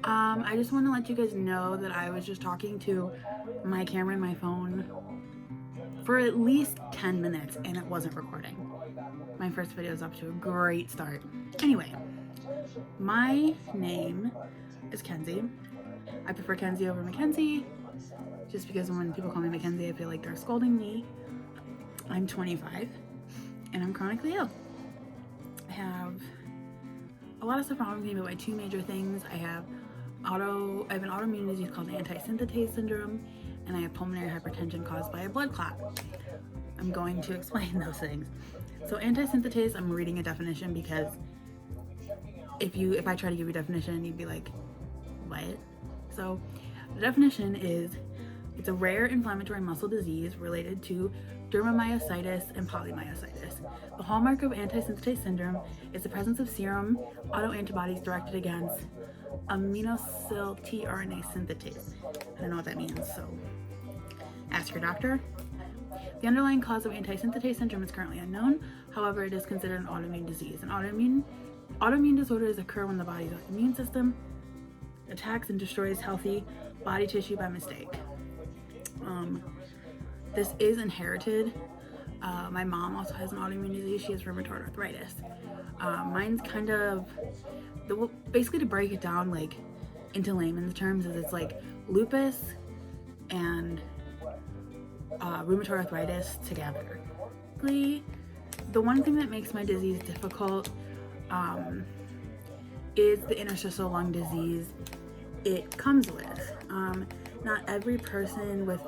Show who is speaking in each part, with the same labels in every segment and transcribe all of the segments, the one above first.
Speaker 1: I just want to let you guys know that I was just talking to my camera and my phone for at least 10 minutes and it wasn't recording. My first video is up to a great start. Anyway, my name is Kenzie. I prefer Kenzie over Mackenzie just because when people call me Mackenzie, I feel like they're scolding me. I'm 25 and I'm chronically ill. I have a lot of stuff wrong with me, but my two major things, I have an autoimmune disease called anti-synthetase syndrome, and I have pulmonary hypertension caused by a blood clot. I'm going to explain those things. So anti-synthetase, I'm reading a definition because if I try to give you a definition, you'd be like, what? So the definition is, it's a rare inflammatory muscle disease related to dermatomyositis and polymyositis. The hallmark of anti-synthetase syndrome is the presence of serum autoantibodies directed against aminosyl tRNA synthetase. I don't know what that means, so ask your doctor. The underlying cause of anti-synthetase syndrome is currently unknown. However, it is considered an autoimmune disease. An autoimmune disorders occur when the body's immune system attacks and destroys healthy body tissue by mistake. This is inherited. My mom also has an autoimmune disease. She has rheumatoid arthritis. Mine's kind of, basically to break it down like into layman's terms, is it's like lupus and rheumatoid arthritis together. The one thing that makes my disease difficult is the interstitial lung disease it comes with. Not every person with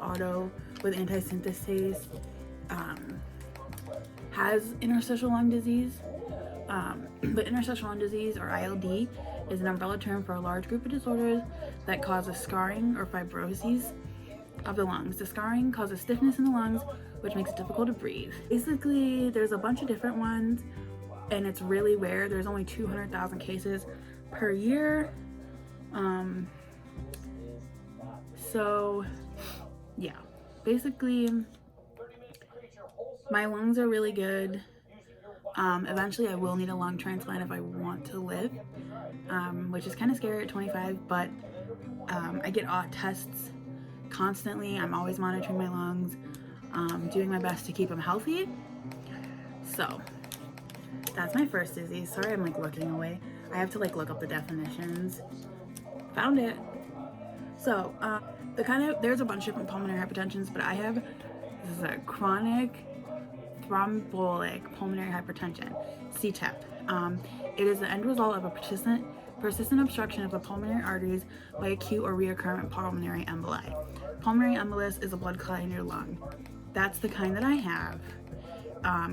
Speaker 1: anti-synthetase has interstitial lung disease, but interstitial lung disease, or ILD, is an umbrella term for a large group of disorders that causes scarring or fibroses of the lungs. The scarring causes stiffness in the lungs, which makes it difficult to breathe. Basically, there's a bunch of different ones, and it's really rare. There's only 200,000 cases per year. So yeah, basically my lungs are really good. Eventually I will need a lung transplant if I want to live, which is kind of scary at 25, but I get tests constantly. I'm always monitoring my lungs, doing my best to keep them healthy. So that's my first disease. Sorry, I'm like looking away. I have to like look up the definitions. Found it. So there's a bunch of different pulmonary hypertensions, but this is a chronic thrombotic pulmonary hypertension, CTEP. It is the end result of a persistent obstruction of the pulmonary arteries by acute or recurrent pulmonary emboli. Pulmonary embolus is a blood clot in your lung. That's the kind that I have.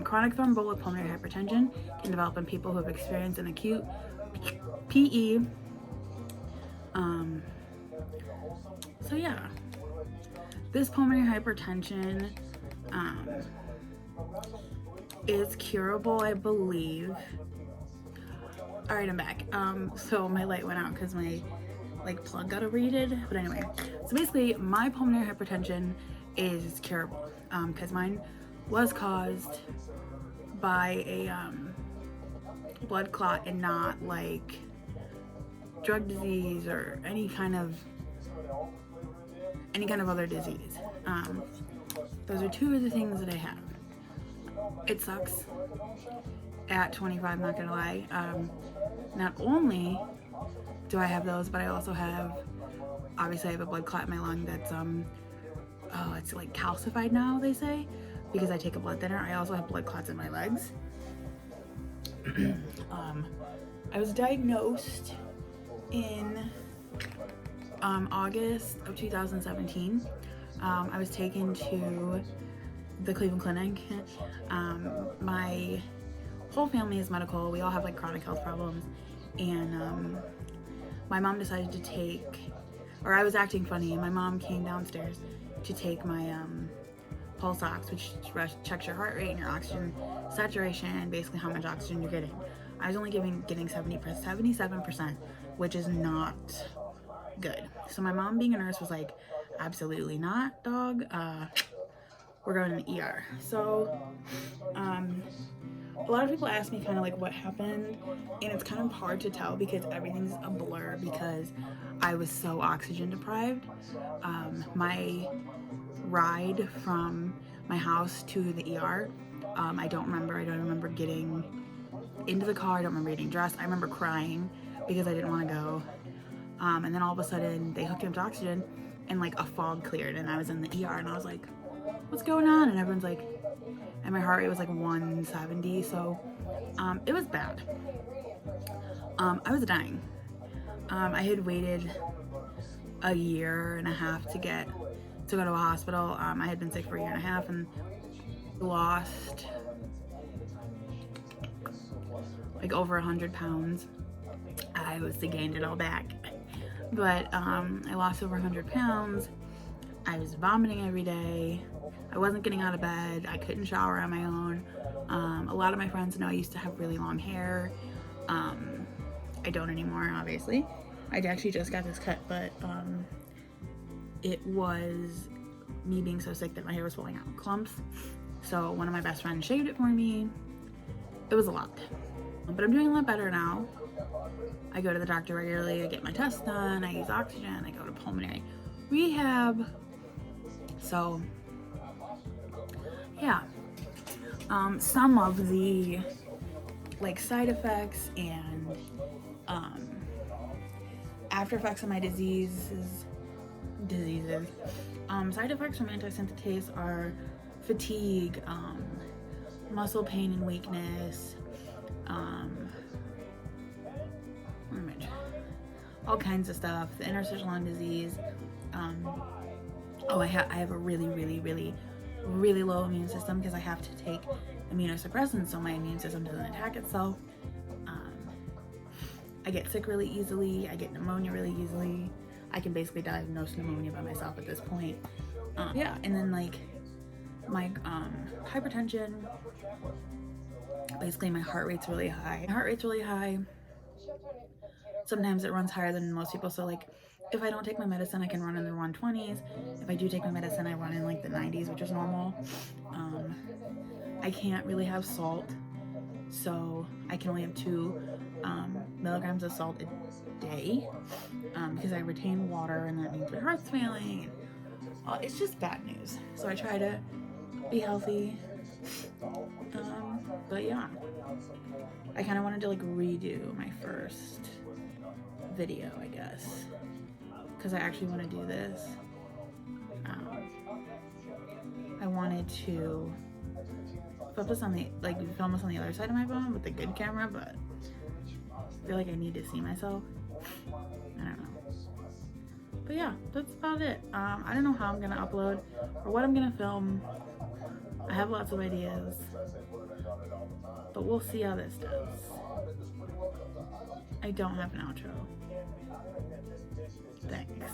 Speaker 1: Chronic thrombotic pulmonary hypertension can develop in people who have experienced an acute PE. So yeah, this pulmonary hypertension is curable, I believe. All right, I'm back. So my light went out because my like plug got overheated. But anyway, so basically my pulmonary hypertension is curable because mine was caused by a blood clot and not like drug disease or any kind of other disease. Those are two of the things that I have. It sucks at 25, not gonna lie. Not only do I have those, but I also have, obviously I have a blood clot in my lung that's it's like calcified now, they say, because I take a blood thinner. I also have blood clots in my legs. I was diagnosed in August of 2017. I was taken to the Cleveland Clinic. My whole family is medical. We all have like chronic health problems, and my mom decided to take, or I was acting funny, and my mom came downstairs to take my pulse ox, which checks your heart rate and your oxygen saturation and basically how much oxygen you're getting. I was only getting 77%, which is not good. So my mom, being a nurse, was like, absolutely not, dog. We're going to the ER. So A lot of people ask me kind of like what happened, and it's kind of hard to tell because everything's a blur because I was so oxygen deprived. My ride from my house to the ER, I don't remember getting into the car. I don't remember getting dressed. I remember crying because I didn't want to go. And then all of a sudden they hooked me up to oxygen and like a fog cleared and I was in the ER and I was like, what's going on? And everyone's like, and my heart rate was like 170. So it was bad. I was dying. I had waited a year and a half to go to a hospital. I had been sick for a year and a half and lost like over 100 pounds. I obviously gained it all back, but I lost over 100 pounds. I was vomiting every day. I wasn't getting out of bed. I couldn't shower on my own. A lot of my friends know I used to have really long hair. I don't anymore, obviously. I actually just got this cut, but it was me being so sick that my hair was falling out in clumps. So one of my best friends shaved it for me. It was a lot, but I'm doing a lot better now. I go to the doctor regularly. I get my tests done. I use oxygen. I go to pulmonary rehab. So yeah, some of the like side effects and after effects of my diseases. Side effects from antisynthetase are fatigue, muscle pain and weakness, all kinds of stuff. The interstitial lung disease. I have a really low immune system because I have to take immunosuppressants so my immune system doesn't attack itself. I get sick really easily. I get pneumonia really easily. I can basically diagnose pneumonia by myself at this point. Yeah, and then like my hypertension. Basically, my heart rate's really high. My heart rate's really high. Sometimes it runs higher than most people. So like, if I don't take my medicine, I can run in the 120s. If I do take my medicine, I run in like the 90s, which is normal. I can't really have salt, so I can only have 2 milligrams of salt a day because I retain water, and that means my heart's failing. It's just bad news. So I try to be healthy. But yeah, I kind of wanted to like redo my first video, I guess, because I actually want to do this. I wanted to film this on the other side of my phone with the good camera, but I feel like I need to see myself. I don't know. But yeah, that's about it. I don't know how I'm gonna upload or what I'm gonna film. I have lots of ideas, but we'll see how this does. I don't have an outro. Thanks.